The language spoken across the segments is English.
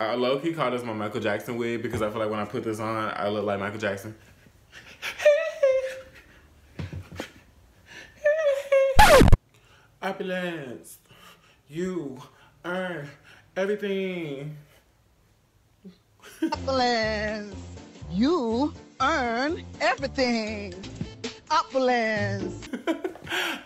I low-key call this my Michael Jackson wig because I feel like when I put this on, I look like Michael Jackson. Opulence. You earn everything. Opulence. You earn everything. Opulence.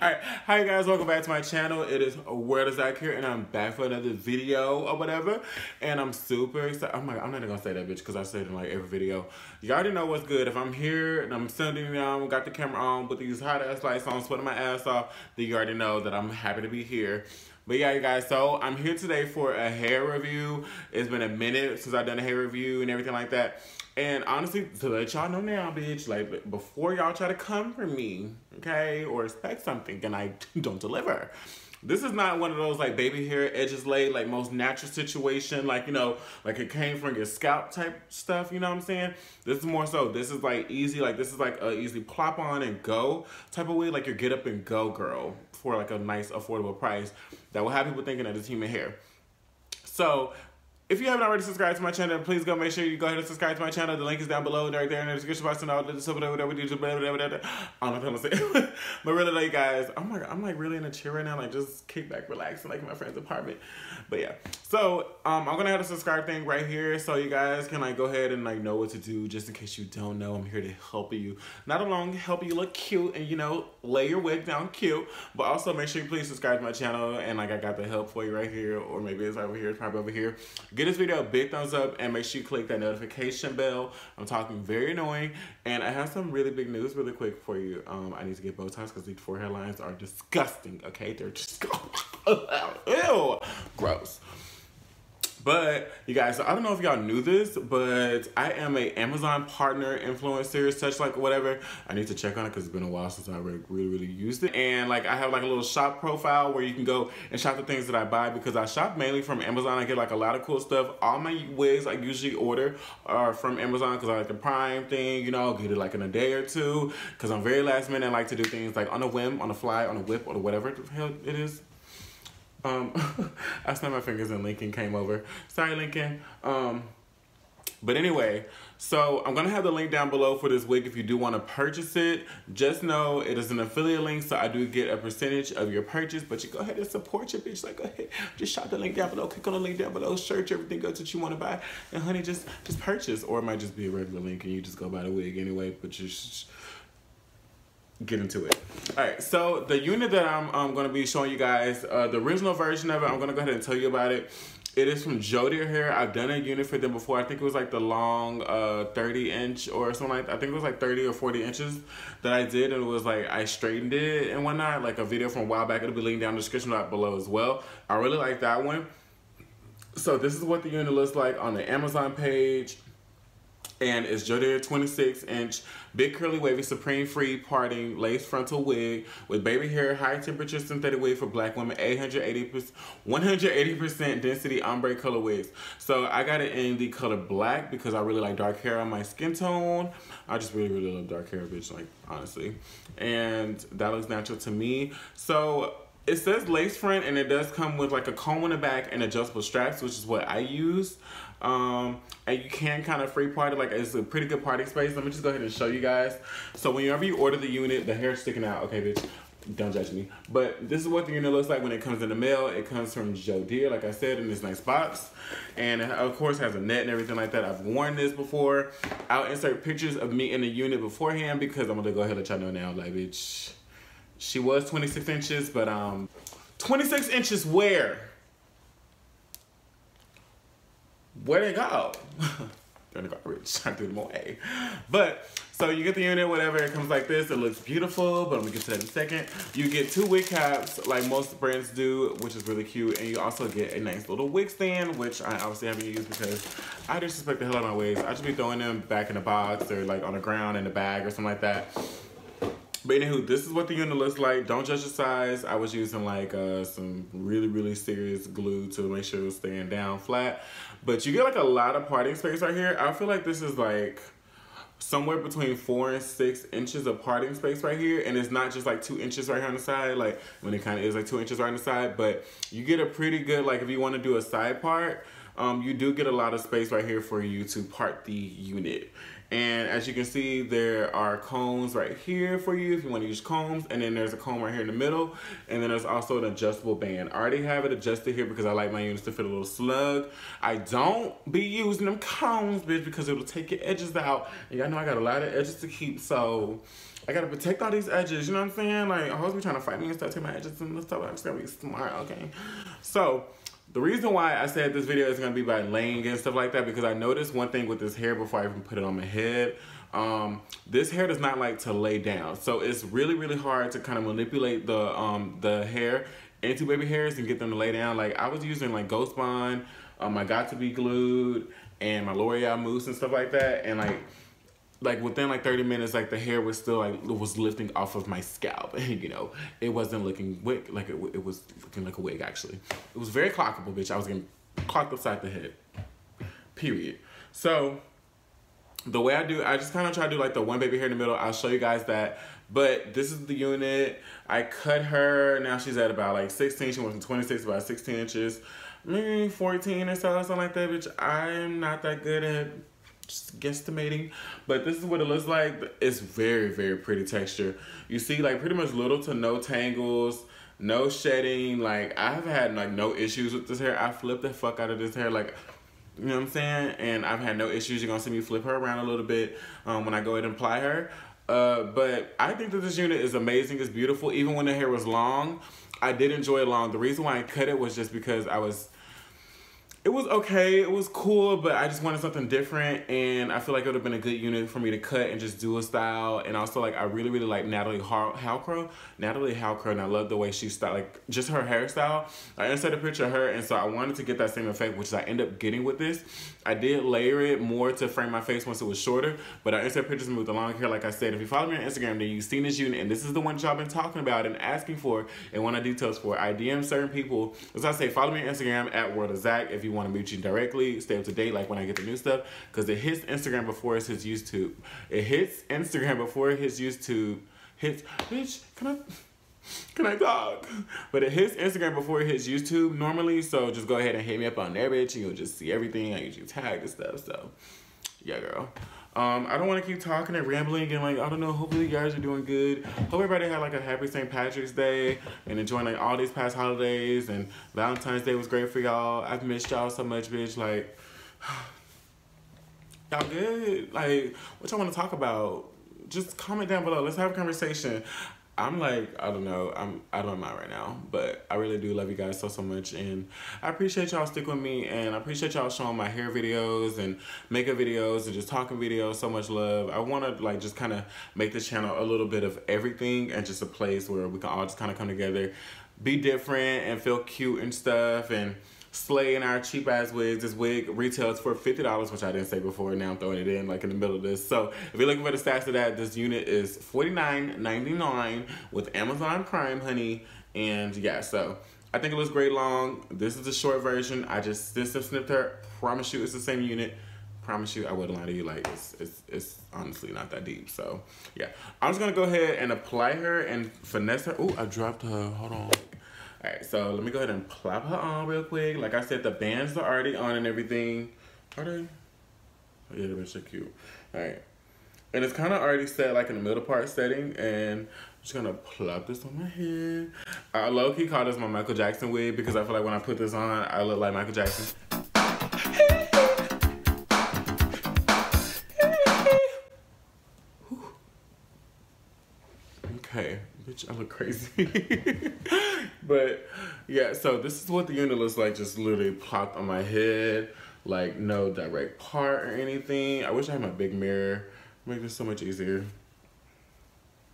Alright, hi guys, welcome back to my channel. It is Worldofzach here, and I'm back for another video or whatever. And I'm super excited. I'm not even gonna say that bitch because I say it in like every video. You already know what's good. If I'm here and I'm sitting down, got the camera on with these hot ass lights on, sweating my ass off, then you already know that I'm happy to be here. But yeah, you guys, so I'm here today for a hair review. It's been a minute since I've done a hair review and everything like that. And honestly, to let y'all know now, bitch, like, before y'all try to come for me, okay, or expect something and I don't deliver. This is not one of those, like, baby hair, edges laid, like, most natural situation, like, you know, like it came from your scalp type stuff, you know what I'm saying? This is more so, this is, like, easy, like, this is, like, a easy plop on and go type of way, like your get up and go girl for, like, a nice, affordable price that will have people thinking that it's human hair. So, if you haven't already subscribed to my channel, please go make sure you go ahead and subscribe to my channel. The link is down below, right there in the description box, and all the stuff, whatever we do, I don't know what I'm saying. But really, like, guys, oh my God, I'm like really in a chair right now, like just kick back, relax, like in my friend's apartment. But yeah, so I'm gonna have a subscribe thing right here, so you guys can like go ahead and like know what to do. Just in case you don't know, I'm here to help you, not alone help you look cute and you know lay your wig down cute, but also make sure you please subscribe to my channel. And like I got the help for you right here, or maybe it's over here, it's probably over here. Give this video a big thumbs up and make sure you click that notification bell. I'm talking very annoying, and I have some really big news really quick for you. I need to get Botox because these forehead lines are disgusting. Okay, they're just ew, gross. But you guys, so I don't know if y'all knew this, but I am a Amazon partner, influencer, such like whatever. I need to check on it because it's been a while since I really used it. And like I have like a little shop profile where you can go and shop the things that I buy, because I shop mainly from Amazon. I get like a lot of cool stuff. All my wigs I usually order are from Amazon because I like the Prime thing, you know, I'll get it like in a day or two because I'm very last minute. I like to do things like on a whim, on a fly, on a whip, or whatever the hell it is. I snapped my fingers and Lincoln came over. Sorry, Lincoln. But anyway, so I'm gonna have the link down below for this wig if you do want to purchase it. Just know it is an affiliate link, so I do get a percentage of your purchase, but you go ahead and support your bitch. Like, go ahead, just shop the link down below, click on the link down below, search everything else that you want to buy, and honey, just purchase. Or it might just be a regular link and you just go buy the wig anyway, but just get into it. All right, so the unit that I'm going to be showing you guys, the original version of it, I'm going to go ahead and tell you about it. It is from Jodie Hair. I've done a unit for them before. I think it was like the long 30-inch or something like that. I think it was like 30 or 40 inches that I did, and it was like I straightened it and whatnot, like a video from a while back. It'll be linked down in the description box below as well. I really like that one. So this is what the unit looks like on the Amazon page. And it's Jodie Hair 26-inch big curly wavy supreme free parting lace frontal wig with baby hair, high temperature synthetic wig for black women, 180% density ombre color wigs. So I got it in the color black because I really like dark hair on my skin tone. I just really love dark hair, bitch, like honestly. And that looks natural to me. So it says lace front, and it does come with like a comb in the back and adjustable straps, which is what I use. And you can kind of free part it, like it's a pretty good party space. Let me just go ahead and show you guys. So whenever you order the unit, the hair's sticking out. Okay, bitch, don't judge me. But this is what the unit looks like when it comes in the mail. It comes from Jodie, like I said, in this nice box. And it, of course, has a net and everything like that. I've worn this before. I'll insert pictures of me in the unit beforehand because I'm gonna go ahead and let y'all know now, like, bitch, she was 26 inches, but 26 inches where? Where'd they go? They're in the garbage. I threw them away. But, so you get the unit, whatever. It comes like this. It looks beautiful, but I'm gonna get to that in a second. You get 2 wig caps, like most brands do, which is really cute. And you also get a nice little wig stand, which I obviously haven't used because I disrespect the hell out of my wigs. I just be throwing them back in the box or like on the ground in the bag or something like that. But anywho, this is what the unit looks like. Don't judge the size. I was using like some really serious glue to make sure it was staying down flat. But you get like a lot of parting space right here. I feel like this is like somewhere between 4 and 6 inches of parting space right here. And it's not just like 2 inches right here on the side, like when it kind of is like 2 inches right on the side. But you get a pretty good, like if you want to do a side part, you do get a lot of space right here for you to part the unit. And as you can see, there are combs right here for you if you want to use combs. And then there's a comb right here in the middle. And then there's also an adjustable band. I already have it adjusted here because I like my units to fit a little slug. I don't be using them combs, bitch, because it'll take your edges out. And y'all know I got a lot of edges to keep, so I gotta protect all these edges, you know what I'm saying? Like, hoes be trying to fight me and stuff, take my edges and stuff. I'm just gonna be smart, okay? So, the reason why I said this video is gonna be by laying and stuff like that, because I noticed one thing with this hair before I even put it on my head. This hair does not like to lay down. So it's really, really hard to kind of manipulate the hair into baby hairs and get them to lay down. Like, I was using like Ghost Bond, my Got To Be Glued, and my L'Oreal Mousse and stuff like that. And like within like 30 minutes, like the hair was still like, was lifting off of my scalp. And you know, it wasn't looking wig, like it was looking like a wig actually. It was very clockable, bitch. I was getting clocked upside the head, period. So the way I do, I just kind of try to do like the one baby hair in the middle. I'll show you guys that. But this is the unit. I cut her, now she's at about like 16. She went from 26 to about 16 inches. Maybe 14 or so, something like that, bitch. I'm not that good at just guesstimating, but this is what it looks like. It's very, very pretty texture. You see like pretty much little to no tangles, no shedding. Like, I've had like no issues with this hair. I flipped the fuck out of this hair, like, you know what I'm saying? And I've had no issues. You're gonna see me flip her around a little bit when I go ahead and apply her. But I think that this unit is amazing. It's beautiful. Even when the hair was long, I did enjoy it long. The reason why I cut it was just because it was okay, it was cool, but I just wanted something different, and I feel like it would have been a good unit for me to cut and just do a style. And also, like, I really, really like Natalie Halcrow, and I love the way she styled, like, just her hairstyle. I inserted a picture of her, and so I wanted to get that same effect, which I ended up getting with this. I did layer it more to frame my face once it was shorter, but I inserted pictures of me with the long hair. Like I said, if you follow me on Instagram, then you've seen this unit, and this is the one y'all been talking about and asking for and want details for. I DM certain people. As I say, follow me on Instagram at Worldofzach if you want to meet you directly, stay up to date, like when I get the new stuff, because it hits Instagram before it hits YouTube. It hits Instagram before it hits YouTube. Bitch, can I talk? But it hits Instagram before it hits YouTube normally, so just go ahead and hit me up on there, bitch, and you'll just see everything. I usually tag and stuff, so yeah, girl. I don't want to keep talking and rambling and like, I don't know, hopefully you guys are doing good. Hope everybody had like a happy St. Patrick's Day and enjoying like all these past holidays, and Valentine's Day was great for y'all. I've missed y'all so much, bitch. Like, y'all good? Like, what y'all want to talk about? Just comment down below. Let's have a conversation. I'm like, I don't know, I'm out of my mind right now, but I really do love you guys so much, and I appreciate y'all sticking with me, and I appreciate y'all showing my hair videos and makeup videos and just talking videos. So much love. I want to like just kind of make this channel a little bit of everything, and just a place where we can all just kind of come together, be different, and feel cute and stuff, and slay in our cheap ass wigs. This wig retails for $50, which I didn't say before. Now I'm throwing it in like in the middle of this. So if you're looking for the stats of that, this unit is $49.99 with Amazon Prime, honey. And yeah, so I think it looks great long. This is the short version. I just snipped her. Promise you it's the same unit. Promise you I wouldn't lie to you. Like, it's honestly not that deep. So yeah, I'm just gonna go ahead and apply her and finesse her. Oh, I dropped her. Hold on. Alright, so let me go ahead and plop her on real quick. Like I said, the bands are already on and everything. Are they? Oh, yeah, they're so cute. Alright. And it's kind of already set like in the middle part setting. And I'm just going to plop this on my head. I low-key call this my Michael Jackson wig because I feel like when I put this on, I look like Michael Jackson. Okay, bitch, I look crazy. But yeah, so this is what the unit looks like, just literally plopped on my head, like no direct part or anything. I wish I had my big mirror, make this so much easier.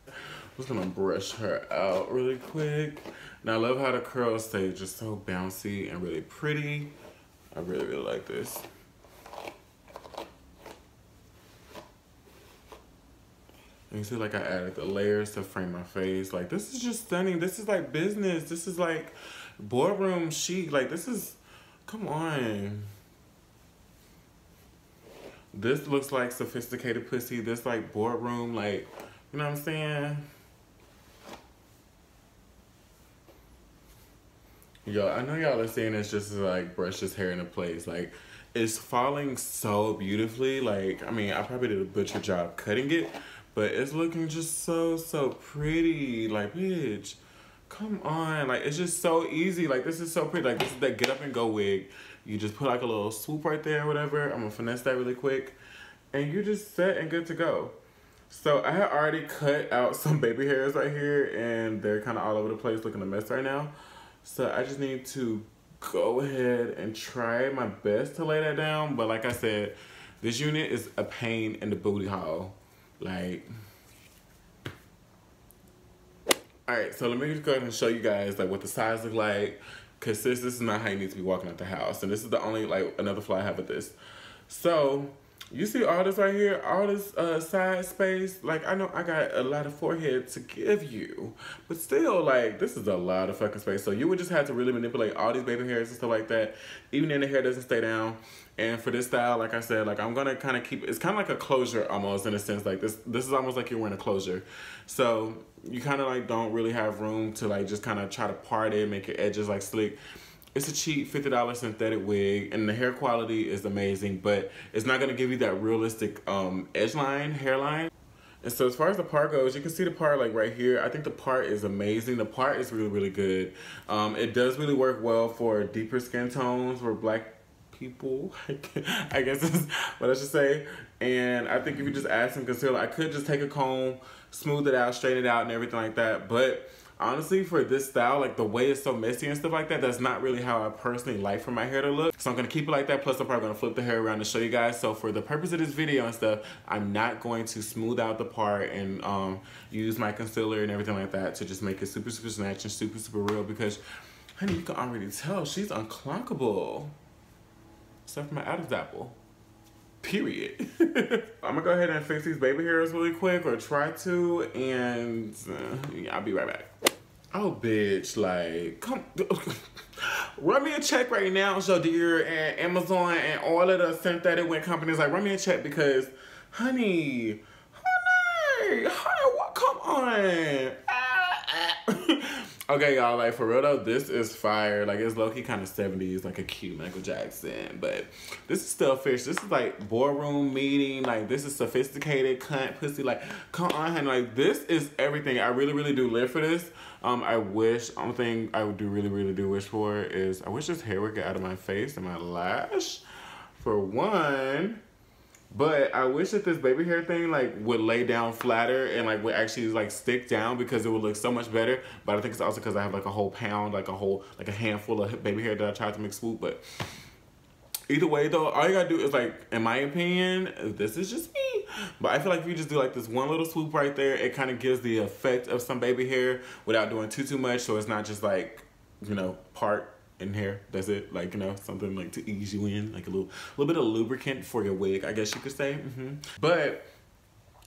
I'm just gonna brush her out really quick. Now I love how the curls stay just so bouncy and really pretty. I really, really like this. And you see, like, I added the layers to frame my face. Like, this is just stunning. This is like business. This is like boardroom chic. Like, this is, come on. This looks like sophisticated pussy. This like boardroom, like, you know what I'm saying? Yo, I know y'all are seeing this just to like brush his hair into place. Like, it's falling so beautifully. Like, I mean, I probably did a butcher job cutting it, but it's looking just so pretty. Like, bitch, come on. Like, it's just so easy. Like, this is so pretty. Like, this is that get up and go wig. You just put like a little swoop right there or whatever. I'm gonna finesse that really quick. And you're just set and good to go. So I had already cut out some baby hairs right here, and they're kind of all over the place looking a mess right now. So I just need to go ahead and try my best to lay that down. But like I said, this unit is a pain in the booty hole. Like, all right, so let me just go ahead and show you guys like what the sides look like, because this is not how you need to be walking out the house. And this is the only like another flaw I have with this. So you see all this right here, all this side space. Like, I know I got a lot of forehead to give you, but still, like, this is a lot of fucking space. So you would just have to really manipulate all these baby hairs and stuff like that, even then the hair doesn't stay down. And for this style, like I said, like, I'm gonna kind of keep, it's kind of like a closure almost, in a sense. Like, this is almost like you're wearing a closure. So you kind of like don't really have room to like just kind of try to part it, make your edges like slick. It's a cheap $50 synthetic wig, and the hair quality is amazing, but it's not gonna give you that realistic edge line, hairline. And so as far as the part goes, you can see the part like right here. I think the part is amazing. The part is really good. It does really work well for deeper skin tones, for black people, I guess is what I should say. And I think if you just add some concealer, I could just take a comb, smooth it out, straighten it out, and everything like that. But honestly, for this style, like the way it's so messy and stuff like that, that's not really how I personally like for my hair to look. So I'm gonna keep it like that. Plus, I'm probably gonna flip the hair around to show you guys. So for the purpose of this video and stuff, I'm not going to smooth out the part and use my concealer and everything like that to just make it super snatch and super real, because, honey, you can already tell she's unclockable. Except for my Adam's apple. Period. I'm gonna go ahead and fix these baby hairs really quick, or try to, and yeah, I'll be right back. Oh, bitch, like, come, run me a check right now, so dear, and Amazon and all of the synthetic wig companies, like, run me a check, because, honey, what, come on. Okay, y'all, like, for real though, this is fire. Like, it's low-key kind of 70s, like a cute Michael Jackson, but this is still fish. This is like boardroom meeting. Like, this is sophisticated cunt pussy. Like, come on, honey. Like, this is everything. I really do live for this. I wish, only thing I would really do wish for is, I wish this hair would get out of my face and my lash, for one. But I wish that this baby hair thing like would lay down flatter and like would actually like stick down, because it would look so much better. But I think it's also because I have like a whole pound, like a handful of baby hair that I tried to make swoop. But either way though, all you gotta do is, like, in my opinion, this is just me, but I feel like if you just do like this one little swoop right there, it kind of gives the effect of some baby hair without doing too much. So it's not just like, you know, part in hair, that's it, like, you know, something like to ease you in, like a little bit of lubricant for your wig, I guess you could say. But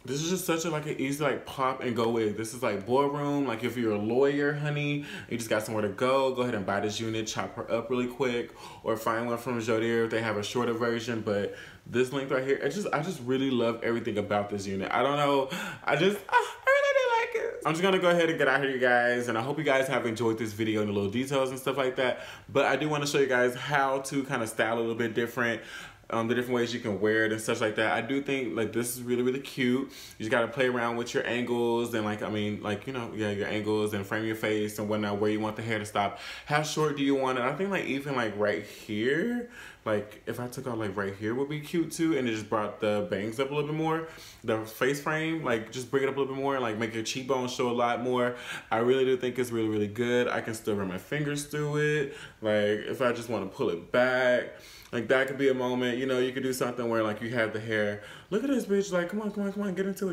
this is just such a like an easy like pop and go wig. This is like boardroom, like if you're a lawyer, honey, you just got somewhere to go ahead and buy this unit, chop her up really quick, or find one from Jodier if they have a shorter version. But this length right here, I just really love everything about this unit. I don't know, I really like it. I'm just gonna go ahead and get out here, you guys, and I hope you guys have enjoyed this video and the little details and stuff like that. But I do want to show you guys how to kind of style a little bit different. The different ways you can wear it and such like that. I do think like this is really cute. You just gotta play around with your angles and like, I mean, like, you know, yeah, your angles, and frame your face and whatnot, where you want the hair to stop. How short do you want it? I think like even like right here, like if I took out like right here would be cute too, and it just brought the bangs up a little bit more. The face frame, like just bring it up a little bit more and like make your cheekbones show a lot more. I really do think it's really good. I can still run my fingers through it. Like if I just want to pull it back, like that could be a moment, you know, you could do something where like you have the hair. Look at this bitch, like come on, get into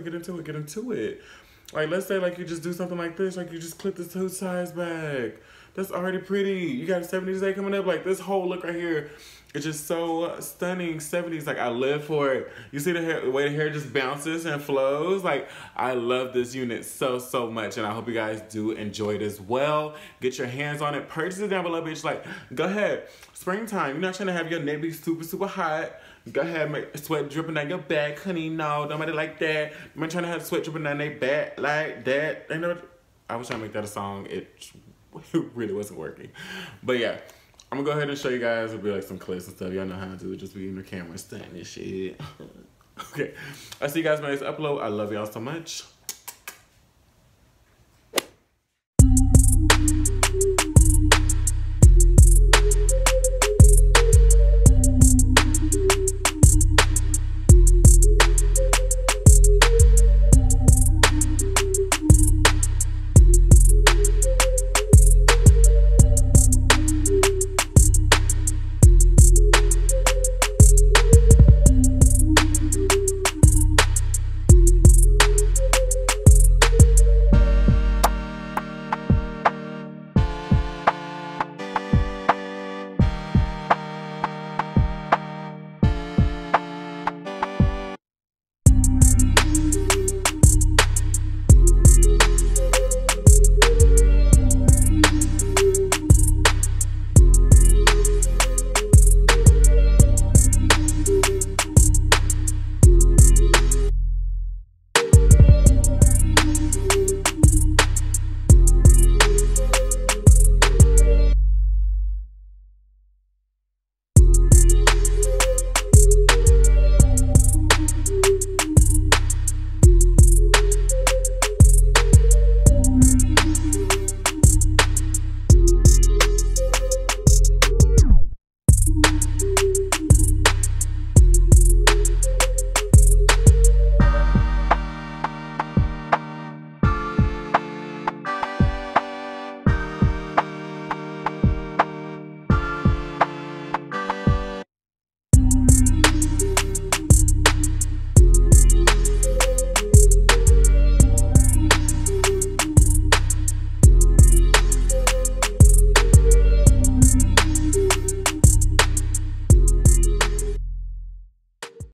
it. Like let's say like you just do something like this, like you just clip the two sides back. That's already pretty. You got a 70s day coming up, like this whole look right here. It's just so stunning, 70s, like I live for it. You see the hair, the way the hair just bounces and flows? Like I love this unit so much, and I hope you guys do enjoy it as well. Get your hands on it, purchase it down below, bitch. Like go ahead, springtime, you're not trying to have your neck be super hot. Go ahead, make sweat dripping down your back, honey. No, nobody like that. I'm trying to have sweat dripping down their back like that. I was trying to make that a song. It it really wasn't working. But yeah, I'm gonna go ahead and show you guys. It'll be like some clips and stuff. Y'all know how to do it. Just be in the camera standing and shit. Okay, I'll see you guys in my next upload. I love y'all so much.